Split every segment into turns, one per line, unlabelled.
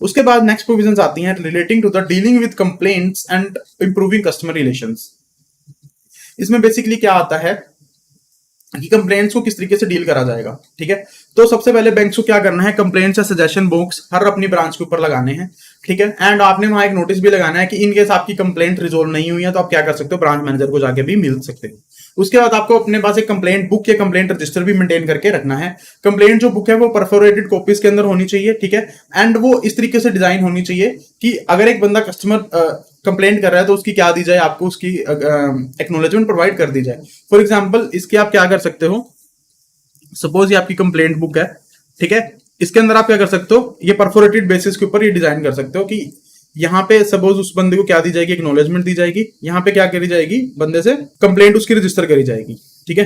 उसके बाद next provisions आती हैं relating to the dealing with complaints and improving customer relations. इसमें बेसिकली क्या आता है कि कंप्लेंट्स को किस तरीके से डील करा जाएगा, ठीक है। तो सबसे पहले बैंक्स को क्या करना है, कंप्लेंट्स या सजेशन बॉक्स हर अपनी ब्रांच के ऊपर लगाने हैं, ठीक है। एंड आपने वहां एक नोटिस भी लगाना है कि इन केस आपकी कंप्लेंट रिजोल्व नहीं हुई है तो आप क्या कर सकते हो, ब्रांच मैनेजर को जाके भी मिल सकते हो। उसके बाद आपको अपने पास एक कंप्लेंट बुक या कंप्लेंट रजिस्टर भी मेंटेन करके रखना है। कंप्लेंट जो बुक है वो परफोरेटेड कॉपीज के अंदर होनी चाहिए, ठीक है। एंड वो इस तरीके से डिजाइन होनी चाहिए कि अगर एक बंदा कस्टमर कंप्लेंट कर रहा है तो उसकी क्या दी जाए, आपको उसकी एक्नॉलेजमेंट प्रोवाइड कर दी जाए। फॉर एग्जाम्पल इसके आप क्या कर सकते हो, सपोज ये आपकी कंप्लेंट बुक है, ठीक है। इसके अंदर आप क्या कर सकते हो, ये परफोरेटेड बेसिस के ऊपर ये डिजाइन कर सकते हो कि यहाँ पे सपोज उस बंदे को क्या दी जाएगी, एक्नॉलेजमेंट दी जाएगी। यहाँ पे क्या करी जाएगी, बंदे से कंप्लेंट उसकी रजिस्टर करी जाएगी, ठीक है।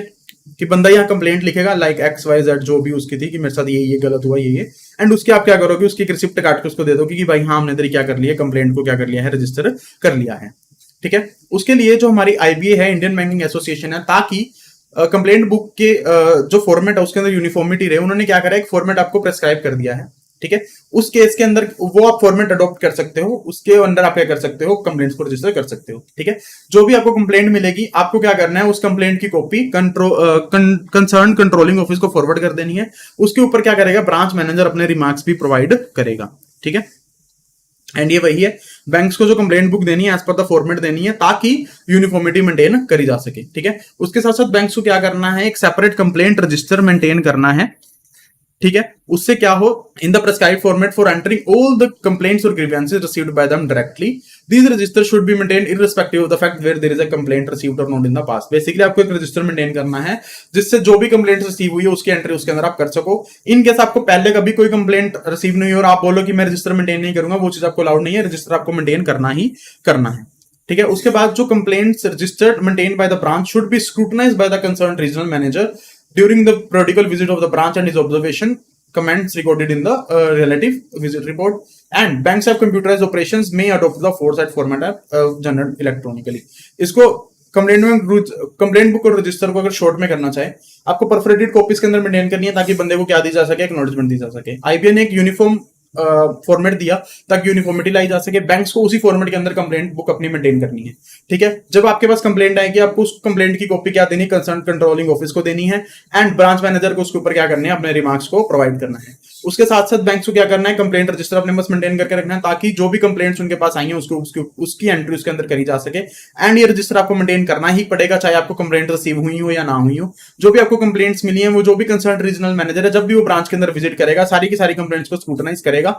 कि बंदा यहाँ कंप्लेंट लिखेगा लाइक XYZ जो भी उसकी थी कि मेरे साथ ये गलत हुआ ये, एंड उसके आप क्या करोगे, उसकी एक रिसिप्ट काट के उसको दे दोगे कि भाई हाँ हमने तेरी क्या कर लिया, कंप्लेंट को क्या कर लिया है, रजिस्टर कर लिया है, ठीक है। उसके लिए जो हमारी IBA है, इंडियन बैंकिंग एसोसिएशन है, ताकि कंप्लेंट बुक के जो फॉर्मेट है उसके अंदर यूनिफॉर्मिटी रहे, उन्होंने क्या करा, एक फॉर्मेट आपको प्रेस्क्राइब कर दिया है, ठीक है। उस केस के अंदर वो आप फॉर्मेट अडॉप्ट कर सकते हो, उसके अंदर आप क्या कर सकते हो, कंप्लेंट्स को रजिस्टर कर सकते हो, ठीक है। जो भी आपको कंप्लेंट मिलेगी आपको क्या करना है, उस कंप्लेंट की कॉपी कंसर्न कंट्रोलिंग ऑफिस को फॉरवर्ड कर देनी है। उसके ऊपर क्या करेगा, ब्रांच मैनेजर अपने रिमार्क्स भी प्रोवाइड करेगा, ठीक है। एंड ये वही है, बैंक्स को जो कंप्लेंट बुक देनी है एज पर द फॉर्मेट देनी है ताकि यूनिफॉर्मिटी मेंटेन करी जा सके, ठीक है। उसके साथ साथ बैंक्स को क्या करना है, एक सेपरेट कंप्लेंट रजिस्टर मेंटेन करना है, ठीक है। उससे क्या हो, in the prescribed format for entering all the complaints और grievances received by them directly, these register should be maintained irrespective of the fact where there is a complaint received or not in the past. Basically आपको एक register maintain करना है जिससे जो भी complaint receive हुई है उसकी एंट्री उसके अंदर आप कर सको। इन केस आपको पहले कभी कोई कंप्लेंट रिसीव नहीं हो और आप बोलो कि मैं रजिस्टर मेंटेन नहीं करूंगा, वो चीज आपको अलाउड नहीं है, रजिस्टर आपको मेंटेन करना ही करना है, ठीक है। उसके बाद जो complaints registered maintain by the branch should be scrutinised by the concern regional manager during the periodical visit of the branch and his observation comments recorded in the relative visit report, and banks have computerized operations may adopt the foresight format generated electronically। इसको complaint book और register को अगर short में करना चाहे आपको perforated copies के अंदर मेंटेन करनी है ताकि बंदे को क्या दी जा सके, एक्नॉलेजमेंट दी जा सके। IBA ने एक यूनिफॉर्म फॉर्मेट दिया ताकि यूनिफॉर्मिटी लाई जा सके। बैंक्स को उसी फॉर्मेट के अंदर कंप्लेंट बुक अपनी मेंटेन करनी है, ठीक है। जब आपके पास कंप्लेंट आएगी आपको उस कंप्लेंट की कॉपी क्या देनी, कंसर्न कंट्रोलिंग ऑफिस को देनी है, एंड ब्रांच मैनेजर को उसके ऊपर क्या करना है, अपने रिमार्क्स को प्रोवाइड करना है। उसके साथ साथ बैंक्स को क्या करना है, कंप्लेंट रजिस्टर अपने पास मेंटेन करके रखना है ताकि जो भी कंप्लेंट्स उनके पास आई है उसकी एंट्री उसके अंदर करी जा सके। एंड ये रजिस्टर आपको मेंटेन करना ही पड़ेगा चाहे आपको कंप्लेंट रिसीव हुई हो या ना हुई हो। जो भी आपको कंप्लेंट्स मिली है वो जो भी कंसर्न रीजनल मैनेजर है जब भी वो ब्रांच के अंदर विजिट करेगा सारी की सारी कंप्लेंट्स को स्क्रूटनाइज करेगा,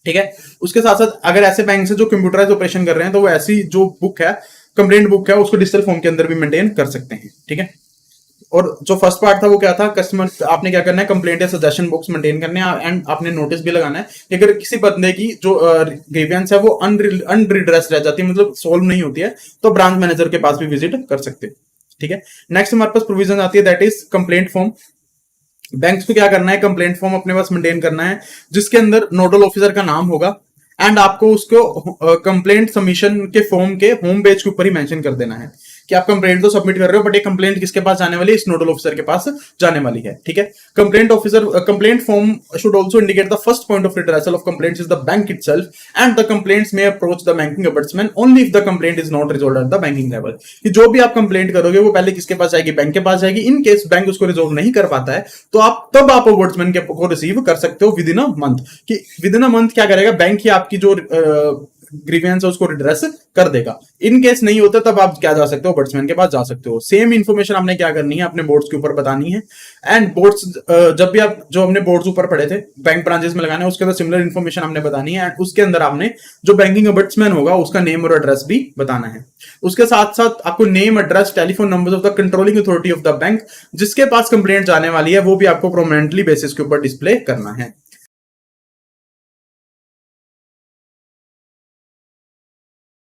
ठीक है। उसके साथ साथ अगर ऐसे बैंक से जो कंप्यूटराइज ऑपरेशन कर रहे हैं तो वो ऐसी जो बुक है, कंप्लेंट बुक है, उसको डिजिटल फॉर्म के अंदर भी मेंटेन कर सकते हैं, ठीक है। और जो फर्स्ट पार्ट था वो क्या था, कस्टमर आपने क्या करना है, कंप्लेंट या सजेशन बॉक्स मेंटेन करने हैं, एंड आपने नोटिस भी लगाना है कि अगर किसी बंदे की जो ग्रीवेंस है वो अनरिड्रेस रह जाती है, मतलब सोल्व नहीं होती है, तो ब्रांच मैनेजर के पास भी विजिट कर सकते हैं, ठीक है। नेक्स्ट हमारे पास प्रोविजन आती है that is complaint form. Banks को क्या करना है, कंप्लेंट फॉर्म अपने पास मेंटेन करना है जिसके अंदर नोडल ऑफिसर का नाम होगा, एंड आपको उसको कंप्लेंट सबमिशन के फॉर्म के होम पेज के ऊपर ही मेंशन कर देना है कि आप कंप्लेंट तो सबमिट कर रहे हो बट ये कंप्लेंट किसके पास जाने वाली है, इस नोडल ऑफिसर के पास जाने वाली है, ठीक है। Complaint form should also indicate the first point of redressal of complaints is the bank itself and the complaints may approach the banking ombudsman only if the complaint is not resolved at the banking level. कि जो भी आप complaint करोगे वो पहले किसके पास जाएगी, bank के पास जाएगी। इन केस बैंक उसको रिजॉल्व नहीं कर पाता है तो आप ombudsman को रिसीव कर सकते हो विद इन अ मंथ। कि विद इन अ मंथ क्या करेगा, बैंक ही आपकी जो ग्रीवेंस है उसको रिड्रेस कर देगा। इन केस नहीं होता तब आप क्या जा सकते हो, ombudsman के पास जा सकते हो। सेम इन्फॉर्मेशन आपने क्या करनी है, अपने बोर्ड्स के ऊपर बतानी है। एंड बोर्ड्स जब भी आप जो हमने बोर्ड्स ऊपर पढ़े थे बैंक ब्रांचेस में लगाने, उसके अंदर सिमिलर इन्फॉर्मेशन हमने बतानी है, एंड उसके अंदर आपने जो बैंकिंग ombudsman होगा उसका नेम और एड्रेस भी बताना है। उसके साथ साथ आपको name, address, telephone number of the controlling authority of the bank जिसके पास कंप्लेंट जाने वाली है वो भी आपको प्रोमिनेंटली बेसिस के ऊपर डिस्प्ले करना है।